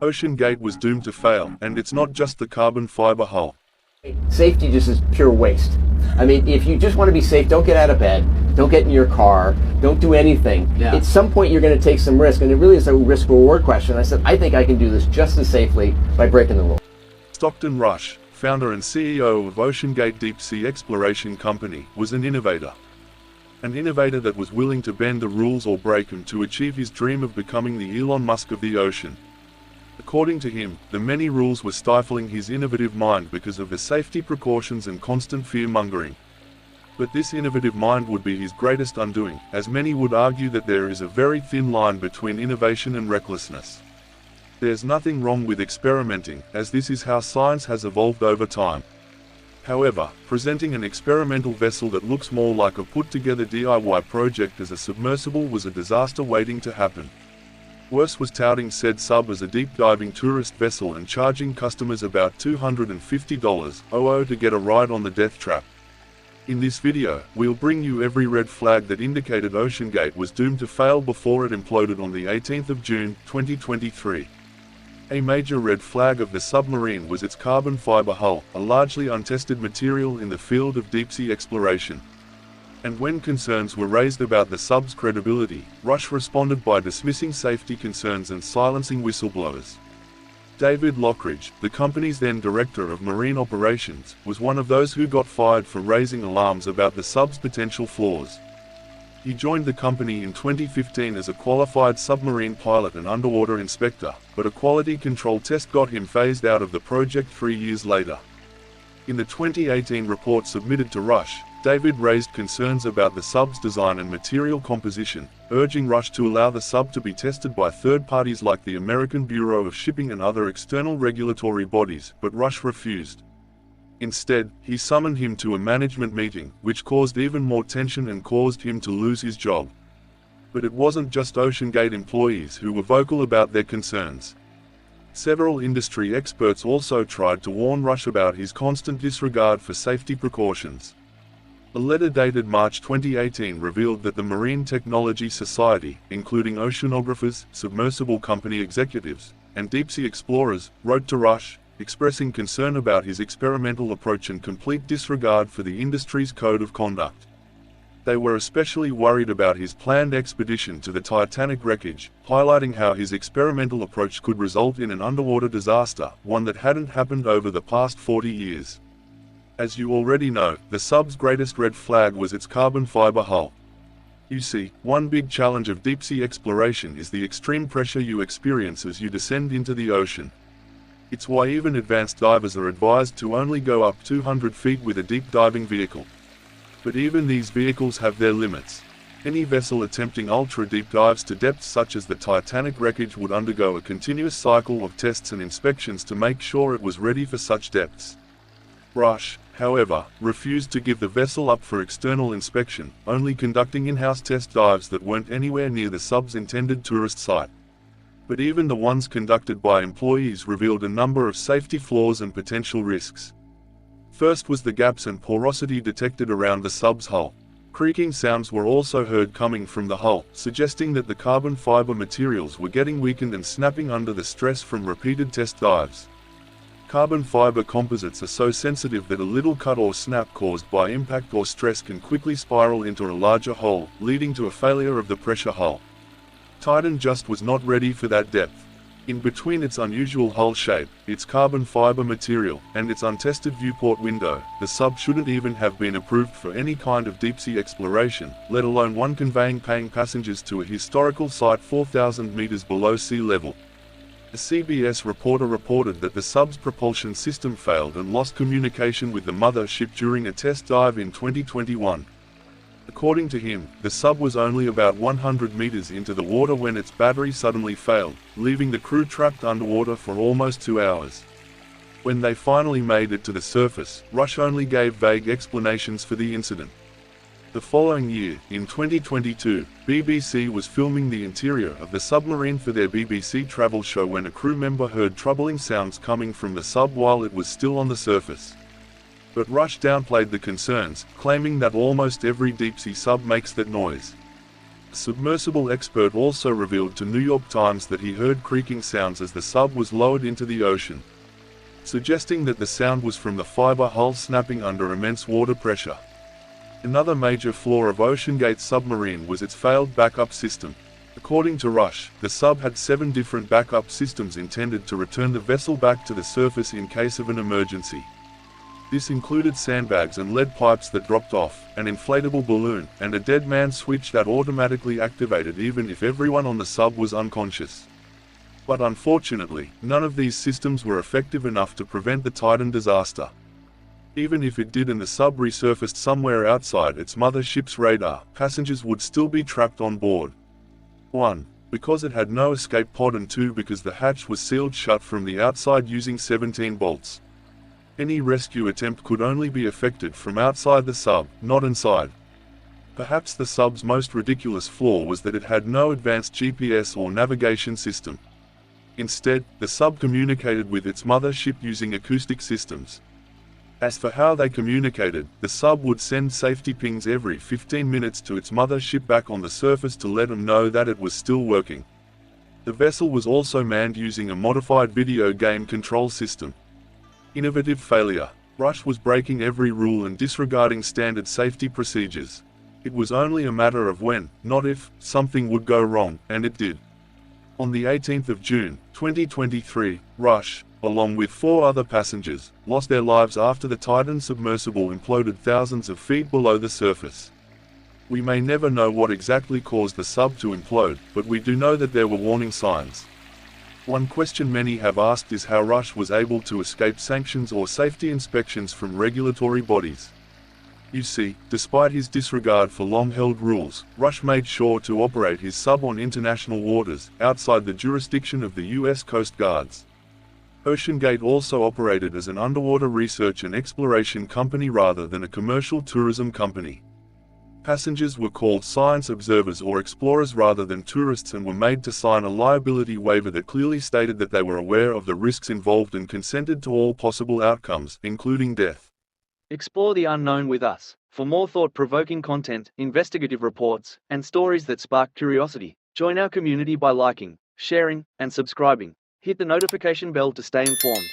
OceanGate was doomed to fail, and it's not just the carbon fiber hull. Safety just is pure waste. I mean, if you just want to be safe, don't get out of bed, don't get in your car, don't do anything. Yeah. At some point, you're going to take some risk, and it really is a risk-reward question. I said, I think I can do this just as safely by breaking the rules. Stockton Rush, founder and CEO of OceanGate deep-sea exploration company, was an innovator. An innovator that was willing to bend the rules or break them to achieve his dream of becoming the Elon Musk of the ocean. According to him, the many rules were stifling his innovative mind because of the safety precautions and constant fear-mongering. But this innovative mind would be his greatest undoing, as many would argue that there is a very thin line between innovation and recklessness. There's nothing wrong with experimenting, as this is how science has evolved over time. However, presenting an experimental vessel that looks more like a put-together DIY project as a submersible was a disaster waiting to happen. Worse was touting said sub as a deep-diving tourist vessel and charging customers about $250 to get a ride on the death trap. In this video, we'll bring you every red flag that indicated OceanGate was doomed to fail before it imploded on the 18th of June, 2023. A major red flag of the submarine was its carbon fiber hull, a largely untested material in the field of deep-sea exploration. And when concerns were raised about the sub's credibility, Rush responded by dismissing safety concerns and silencing whistleblowers. David Lockridge, the company's then director of marine operations, was one of those who got fired for raising alarms about the sub's potential flaws. He joined the company in 2015 as a qualified submarine pilot and underwater inspector, but a quality control test got him phased out of the project 3 years later. In the 2018 report submitted to Rush, David raised concerns about the sub's design and material composition, urging Rush to allow the sub to be tested by third parties like the American Bureau of Shipping and other external regulatory bodies, but Rush refused. Instead, he summoned him to a management meeting, which caused even more tension and caused him to lose his job. But it wasn't just OceanGate employees who were vocal about their concerns. Several industry experts also tried to warn Rush about his constant disregard for safety precautions. A letter dated March 2018 revealed that the Marine Technology Society, including oceanographers, submersible company executives, and deep-sea explorers, wrote to Rush, expressing concern about his experimental approach and complete disregard for the industry's code of conduct. They were especially worried about his planned expedition to the Titanic wreckage, highlighting how his experimental approach could result in an underwater disaster, one that hadn't happened over the past 40 years. As you already know, the sub's greatest red flag was its carbon fiber hull. You see, one big challenge of deep-sea exploration is the extreme pressure you experience as you descend into the ocean. It's why even advanced divers are advised to only go up 200 feet with a deep diving vehicle. But even these vehicles have their limits. Any vessel attempting ultra-deep dives to depths such as the Titanic wreckage would undergo a continuous cycle of tests and inspections to make sure it was ready for such depths. Rush, however, refused to give the vessel up for external inspection, only conducting in-house test dives that weren't anywhere near the sub's intended tourist site. But even the ones conducted by employees revealed a number of safety flaws and potential risks. First was the gaps and porosity detected around the sub's hull. Creaking sounds were also heard coming from the hull, suggesting that the carbon fiber materials were getting weakened and snapping under the stress from repeated test dives. Carbon fiber composites are so sensitive that a little cut or snap caused by impact or stress can quickly spiral into a larger hole, leading to a failure of the pressure hull. Titan just was not ready for that depth. In between its unusual hull shape, its carbon fiber material, and its untested viewport window, the sub shouldn't even have been approved for any kind of deep-sea exploration, let alone one conveying paying passengers to a historical site 4,000 meters below sea level. A CBS reporter reported that the sub's propulsion system failed and lost communication with the mother ship during a test dive in 2021. According to him, the sub was only about 100 meters into the water when its battery suddenly failed, leaving the crew trapped underwater for almost 2 hours. When they finally made it to the surface, Rush only gave vague explanations for the incident. The following year, in 2022, BBC was filming the interior of the submarine for their BBC travel show when a crew member heard troubling sounds coming from the sub while it was still on the surface. But Rush downplayed the concerns, claiming that almost every deep-sea sub makes that noise. A submersible expert also revealed to New York Times that he heard creaking sounds as the sub was lowered into the ocean, suggesting that the sound was from the fiber hull snapping under immense water pressure. Another major flaw of OceanGate's submarine was its failed backup system. According to Rush, the sub had 7 different backup systems intended to return the vessel back to the surface in case of an emergency. This included sandbags and lead pipes that dropped off, an inflatable balloon, and a dead man switch that automatically activated even if everyone on the sub was unconscious. But unfortunately, none of these systems were effective enough to prevent the Titan disaster. Even if it did and the sub resurfaced somewhere outside its mother ship's radar, passengers would still be trapped on board. 1. Because it had no escape pod, and 2. Because the hatch was sealed shut from the outside using 17 bolts. Any rescue attempt could only be effected from outside the sub, not inside. Perhaps the sub's most ridiculous flaw was that it had no advanced GPS or navigation system. Instead, the sub communicated with its mother ship using acoustic systems. As for how they communicated, the sub would send safety pings every 15 minutes to its mother ship back on the surface to let them know that it was still working. The vessel was also manned using a modified video game control system. Innovative failure. Rush was breaking every rule and disregarding standard safety procedures. It was only a matter of when, not if, something would go wrong, and it did. On the 18th of June, 2023, Rush, along with 4 other passengers, lost their lives after the Titan submersible imploded thousands of feet below the surface. We may never know what exactly caused the sub to implode, but we do know that there were warning signs. One question many have asked is how Rush was able to escape sanctions or safety inspections from regulatory bodies. You see, despite his disregard for long-held rules, Rush made sure to operate his sub on international waters, outside the jurisdiction of the US Coast Guards. OceanGate also operated as an underwater research and exploration company rather than a commercial tourism company. Passengers were called science observers or explorers rather than tourists and were made to sign a liability waiver that clearly stated that they were aware of the risks involved and consented to all possible outcomes, including death. Explore the unknown with us. For more thought-provoking content, investigative reports, and stories that spark curiosity, join our community by liking, sharing, and subscribing. Hit the notification bell to stay informed.